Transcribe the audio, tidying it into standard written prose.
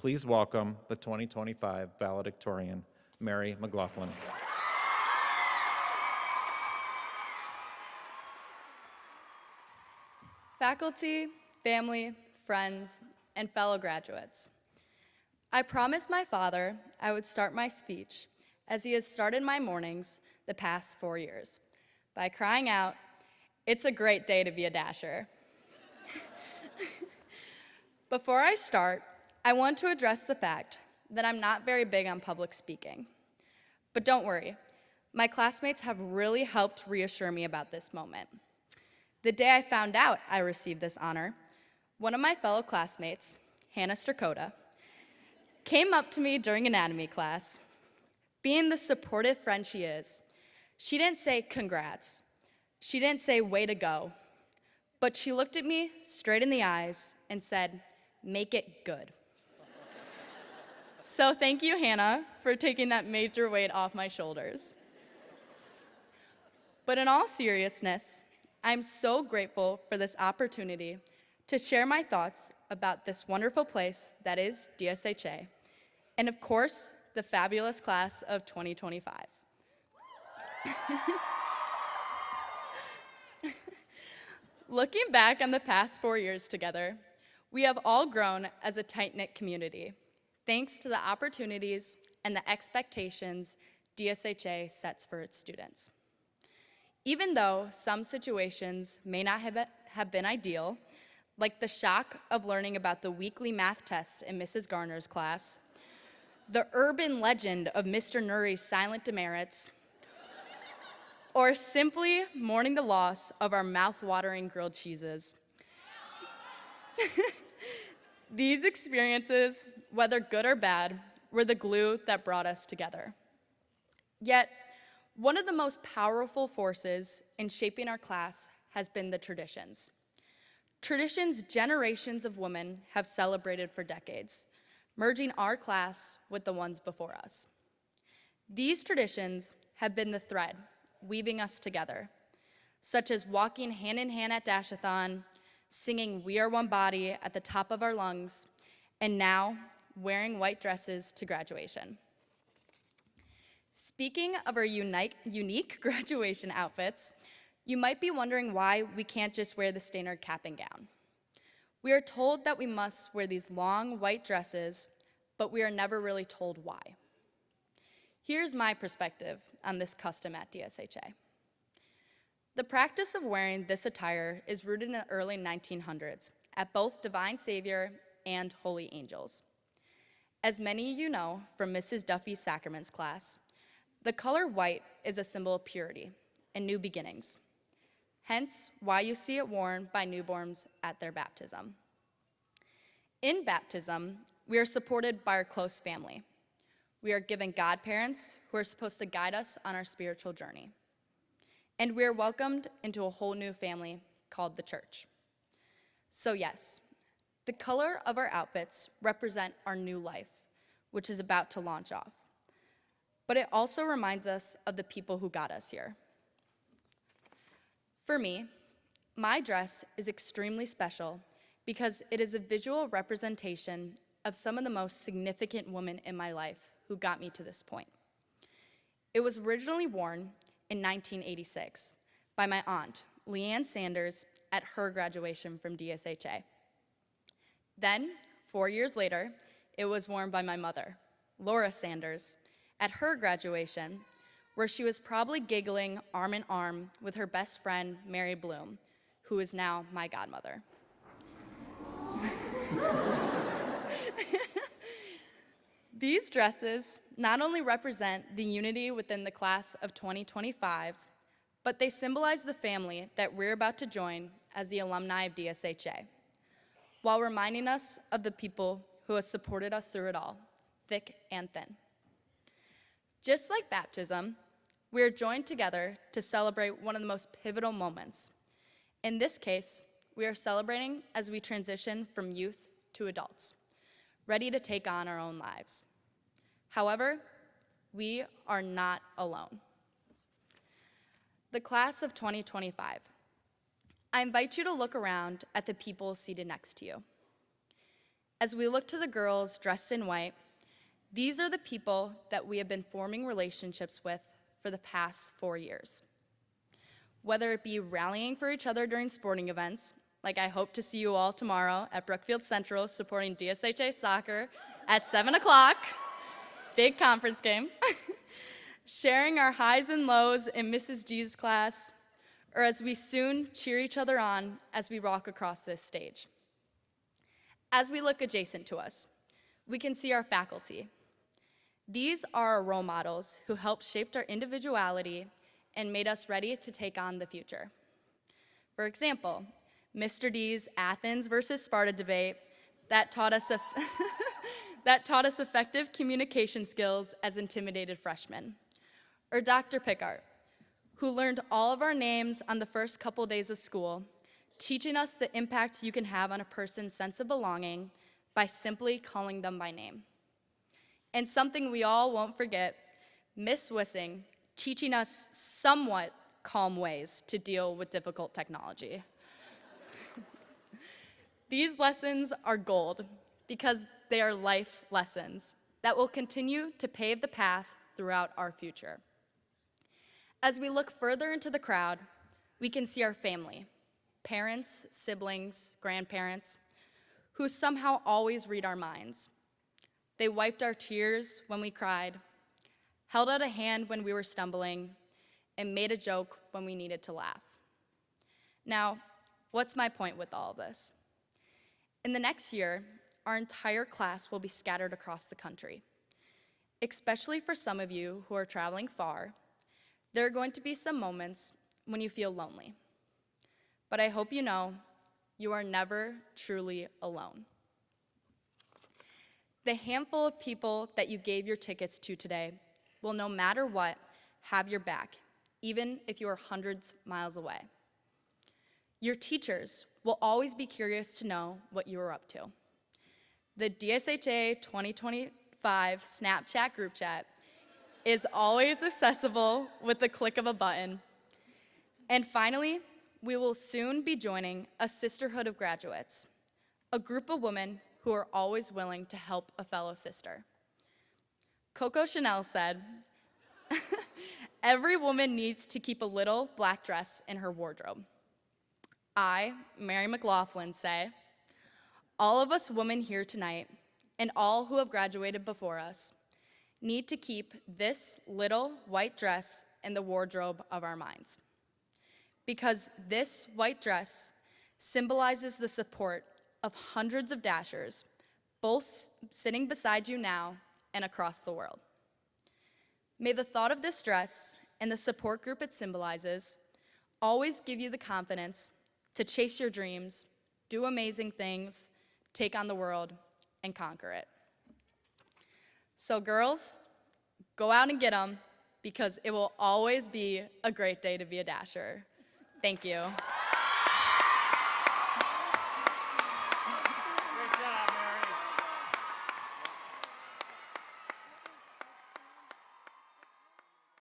please welcome the 2025 valedictorian, Mary McLaughlin. Faculty, family, friends, and fellow graduates, I promised my father I would start my speech, as he has started my mornings the past 4 years, by crying out, "It's a great day to be a Dasher." Before I start, I want to address the fact that I'm not very big on public speaking. But don't worry, my classmates have really helped reassure me about this moment. The day I found out I received this honor, one of my fellow classmates, Hannah Strakota, came up to me during anatomy class. Being the supportive friend she is, she didn't say congrats. She didn't say way to go. But she looked at me straight in the eyes and said, "Make it good." So thank you, Hannah, for taking that major weight off my shoulders. But in all seriousness, I'm so grateful for this opportunity to share my thoughts about this wonderful place that is DSHA, and of course, the fabulous class of 2025. Looking back on the past 4 years together, we have all grown as a tight-knit community, thanks to the opportunities and the expectations DSHA sets for its students. Even though some situations may not have been ideal, like the shock of learning about the weekly math tests in Mrs. Garner's class, the urban legend of Mr. Nuri's silent demerits, or simply mourning the loss of our mouth-watering grilled cheeses. These experiences, whether good or bad, were the glue that brought us together. Yet, one of the most powerful forces in shaping our class has been the traditions. Traditions generations of women have celebrated for decades, merging our class with the ones before us. These traditions have been the thread weaving us together, such as walking hand in hand at Dashathon, singing "We Are One Body" at the top of our lungs, and now wearing white dresses to graduation. Speaking of our unique graduation outfits, you might be wondering why we can't just wear the standard cap and gown. We are told that we must wear these long white dresses, but we are never really told why. Here's my perspective on this custom at DSHA. The practice of wearing this attire is rooted in the early 1900s at both Divine Savior and Holy Angels. As many of you know from Mrs. Duffy's Sacraments class, the color white is a symbol of purity and new beginnings, hence why you see it worn by newborns at their baptism. In baptism, we are supported by our close family. We are given godparents who are supposed to guide us on our spiritual journey. And we are welcomed into a whole new family called the church. So yes, the color of our outfits represent our new life, which is about to launch off. But it also reminds us of the people who got us here. For me, my dress is extremely special because it is a visual representation of some of the most significant women in my life who got me to this point. It was originally worn in 1986 by my aunt, Leanne Sanders, at her graduation from DSHA. Then, 4 years later, it was worn by my mother, Laura Sanders, at her graduation, where she was probably giggling arm in arm with her best friend, Mary Bloom, who is now my godmother. These dresses not only represent the unity within the class of 2025, but they symbolize the family that we're about to join as the alumni of DSHA, while reminding us of the people who have supported us through it all, thick and thin. Just like baptism, we are joined together to celebrate one of the most pivotal moments. In this case, we are celebrating as we transition from youth to adults, ready to take on our own lives. However, we are not alone. The class of 2025. I invite you to look around at the people seated next to you. As we look to the girls dressed in white, these are the people that we have been forming relationships with for the past 4 years. Whether it be rallying for each other during sporting events, like I hope to see you all tomorrow at Brookfield Central supporting DSHA soccer at 7 o'clock, big conference game, sharing our highs and lows in Mrs. G's class, or as we soon cheer each other on as we walk across this stage. As we look adjacent to us, we can see our faculty. These are our role models who helped shape our individuality and made us ready to take on the future. For example, Mr. D's Athens versus Sparta debate that taught us effective communication skills as intimidated freshmen. Or Dr. Pickart, who learned all of our names on the first couple days of school, teaching us the impact you can have on a person's sense of belonging by simply calling them by name. And something we all won't forget, Miss Wissing, teaching us somewhat calm ways to deal with difficult technology. These lessons are gold because they are life lessons that will continue to pave the path throughout our future. As we look further into the crowd, we can see our family, parents, siblings, grandparents, who somehow always read our minds. They wiped our tears when we cried, held out a hand when we were stumbling, and made a joke when we needed to laugh. Now, what's my point with all of this? In the next year, our entire class will be scattered across the country. Especially for some of you who are traveling far, there are going to be some moments when you feel lonely. But I hope you know you are never truly alone. The handful of people that you gave your tickets to today will, no matter what, have your back, even if you are hundreds of miles away. Your teachers will always be curious to know what you are up to. The DSHA 2025 Snapchat group chat is always accessible with the click of a button. And finally, we will soon be joining a sisterhood of graduates, a group of women who are always willing to help a fellow sister. Coco Chanel said, "Every woman needs to keep a little black dress in her wardrobe." I, Mary McLaughlin, say, all of us women here tonight, and all who have graduated before us, need to keep this little white dress in the wardrobe of our minds. Because this white dress symbolizes the support of hundreds of Dashers, both sitting beside you now and across the world. May the thought of this dress and the support group it symbolizes always give you the confidence to chase your dreams, do amazing things, take on the world, and conquer it. So girls, go out and get them, because it will always be a great day to be a Dasher. Thank you.